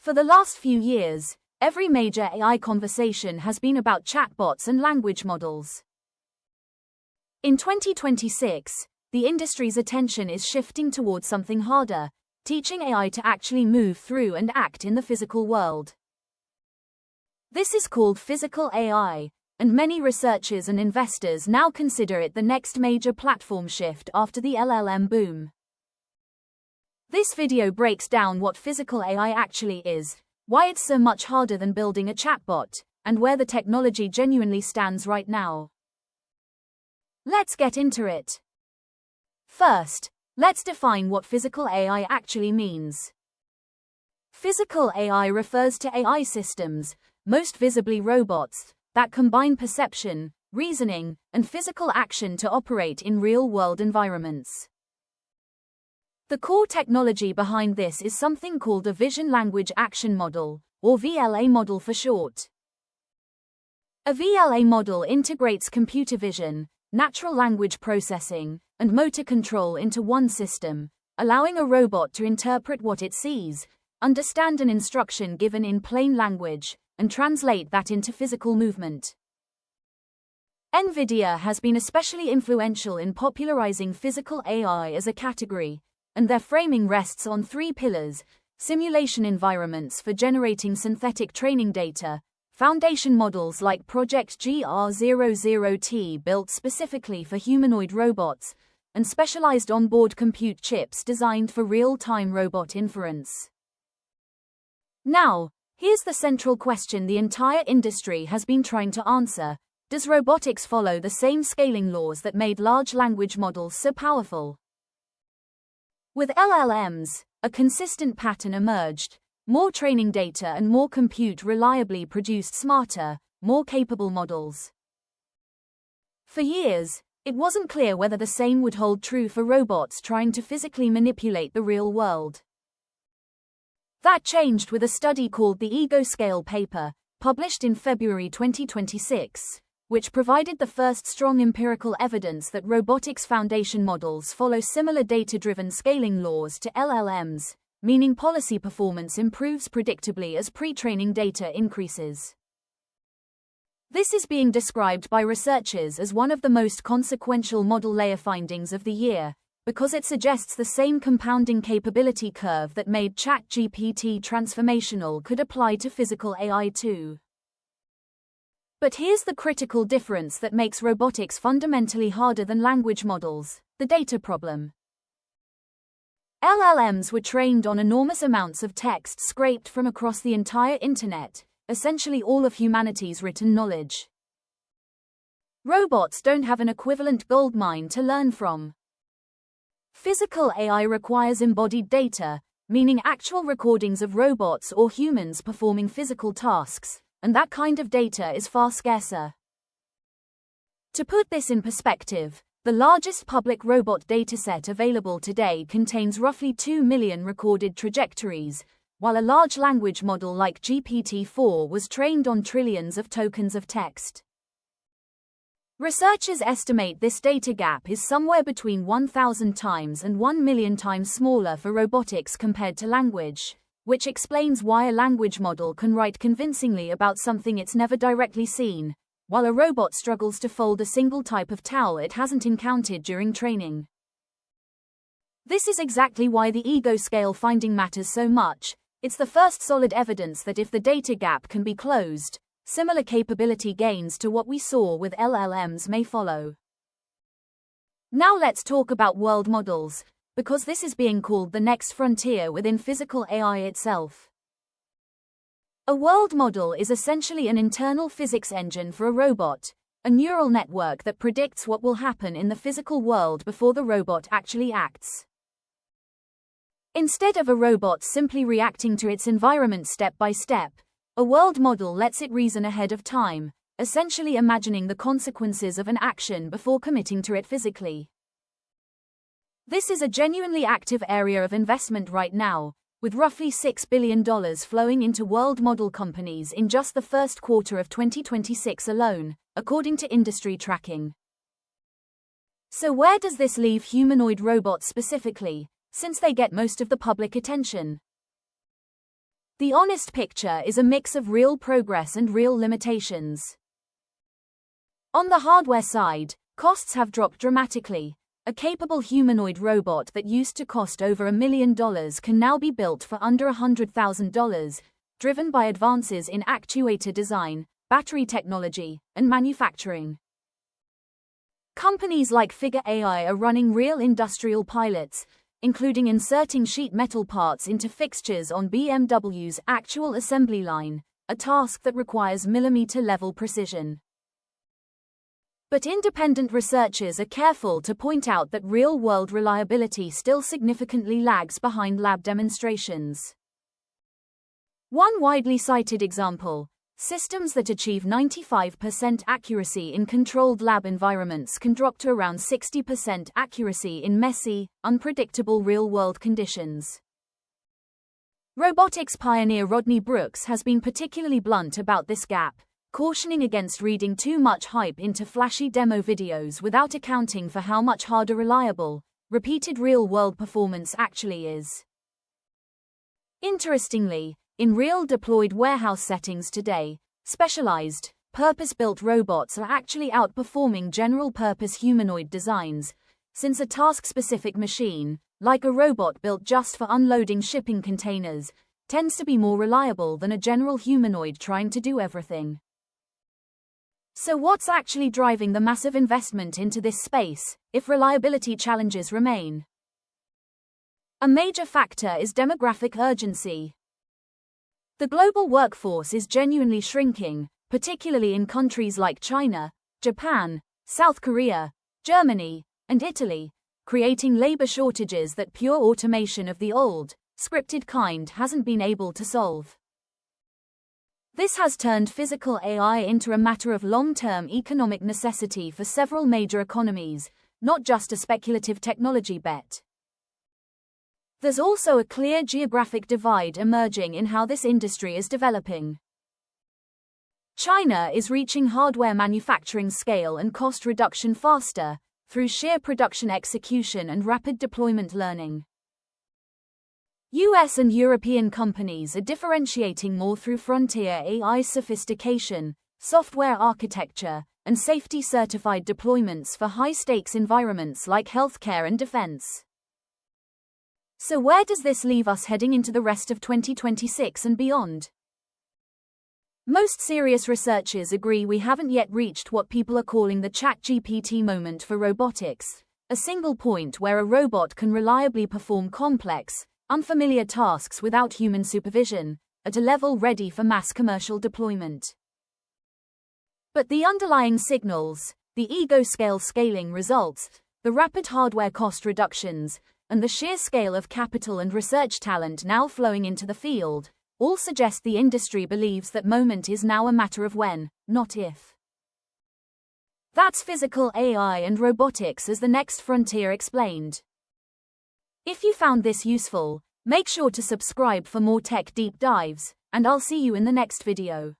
For the last few years, every major AI conversation has been about chatbots and language models. In 2026, the industry's attention is shifting towards something harder, teaching AI to actually move through and act in the physical world. This is called physical AI, and many researchers and investors now consider it the next major platform shift after the LLM boom. This video breaks down what physical AI actually is, why it's so much harder than building a chatbot, and where the technology genuinely stands right now. Let's get into it. First, let's define what physical AI actually means. Physical AI refers to AI systems, most visibly robots, that combine perception, reasoning, and physical action to operate in real-world environments. The core technology behind this is something called a Vision Language Action Model, or VLA model for short. A VLA model integrates computer vision, natural language processing, and motor control into one system, allowing a robot to interpret what it sees, understand an instruction given in plain language, and translate that into physical movement. NVIDIA has been especially influential in popularizing physical AI as a category, and their framing rests on three pillars: simulation environments for generating synthetic training data, foundation models like Project GR00T built specifically for humanoid robots, and specialized onboard compute chips designed for real-time robot inference. Now, here's the central question the entire industry has been trying to answer: does robotics follow the same scaling laws that made large language models so powerful? With LLMs, a consistent pattern emerged: more training data and more compute reliably produced smarter, more capable models. For years, it wasn't clear whether the same would hold true for robots trying to physically manipulate the real world. That changed with a study called the Ego Scale paper, published in February 2026, which provided the first strong empirical evidence that robotics foundation models follow similar data-driven scaling laws to LLMs, meaning policy performance improves predictably as pre-training data increases. This is being described by researchers as one of the most consequential model layer findings of the year, because it suggests the same compounding capability curve that made ChatGPT transformational could apply to physical AI too. But here's the critical difference that makes robotics fundamentally harder than language models: the data problem. LLMs were trained on enormous amounts of text scraped from across the entire internet, essentially all of humanity's written knowledge. Robots don't have an equivalent goldmine to learn from. Physical AI requires embodied data, meaning actual recordings of robots or humans performing physical tasks, and that kind of data is far scarcer. To put this in perspective, the largest public robot dataset available today contains roughly 2 million recorded trajectories, while a large language model like GPT-4 was trained on trillions of tokens of text. Researchers estimate this data gap is somewhere between 1,000 times and 1 million times smaller for robotics compared to language, which explains why a language model can write convincingly about something it's never directly seen, while a robot struggles to fold a single type of towel it hasn't encountered during training. This is exactly why the ego scale finding matters so much. It's the first solid evidence that if the data gap can be closed, similar capability gains to what we saw with LLMs may follow. Now let's talk about world models, because this is being called the next frontier within physical AI itself. A world model is essentially an internal physics engine for a robot, a neural network that predicts what will happen in the physical world before the robot actually acts. Instead of a robot simply reacting to its environment step by step, a world model lets it reason ahead of time, essentially imagining the consequences of an action before committing to it physically. This is a genuinely active area of investment right now, with roughly $6 billion flowing into world model companies in just the first quarter of 2026 alone, according to industry tracking. So where does this leave humanoid robots specifically, since they get most of the public attention? The honest picture is a mix of real progress and real limitations. On the hardware side, costs have dropped dramatically. A capable humanoid robot that used to cost over $1 million can now be built for under $100,000, driven by advances in actuator design, battery technology, and manufacturing. Companies like Figure AI are running real industrial pilots, including inserting sheet metal parts into fixtures on BMW's actual assembly line, a task that requires millimeter-level precision. But independent researchers are careful to point out that real-world reliability still significantly lags behind lab demonstrations. One widely cited example: systems that achieve 95% accuracy in controlled lab environments can drop to around 60% accuracy in messy, unpredictable real-world conditions. Robotics pioneer Rodney Brooks has been particularly blunt about this gap, cautioning against reading too much hype into flashy demo videos without accounting for how much harder reliable, repeated real-world performance actually is. Interestingly, in real deployed warehouse settings today, specialized, purpose-built robots are actually outperforming general-purpose humanoid designs, since a task-specific machine, like a robot built just for unloading shipping containers, tends to be more reliable than a general humanoid trying to do everything. So what's actually driving the massive investment into this space, if reliability challenges remain? A major factor is demographic urgency. The global workforce is genuinely shrinking, particularly in countries like China, Japan, South Korea, Germany, and Italy, creating labor shortages that pure automation of the old, scripted kind hasn't been able to solve. This has turned physical AI into a matter of long-term economic necessity for several major economies, not just a speculative technology bet. There's also a clear geographic divide emerging in how this industry is developing. China is reaching hardware manufacturing scale and cost reduction faster, through sheer production execution and rapid deployment learning. US and European companies are differentiating more through frontier AI sophistication, software architecture, and safety-certified deployments for high-stakes environments like healthcare and defense. So where does this leave us heading into the rest of 2026 and beyond? Most serious researchers agree we haven't yet reached what people are calling the ChatGPT moment for robotics, a single point where a robot can reliably perform complex, unfamiliar tasks without human supervision, at a level ready for mass commercial deployment. But the underlying signals, the ego-scale scaling results, the rapid hardware cost reductions, and the sheer scale of capital and research talent now flowing into the field, all suggest the industry believes that moment is now a matter of when, not if. That's physical AI and robotics as the next frontier explained. If you found this useful, make sure to subscribe for more tech deep dives, and I'll see you in the next video.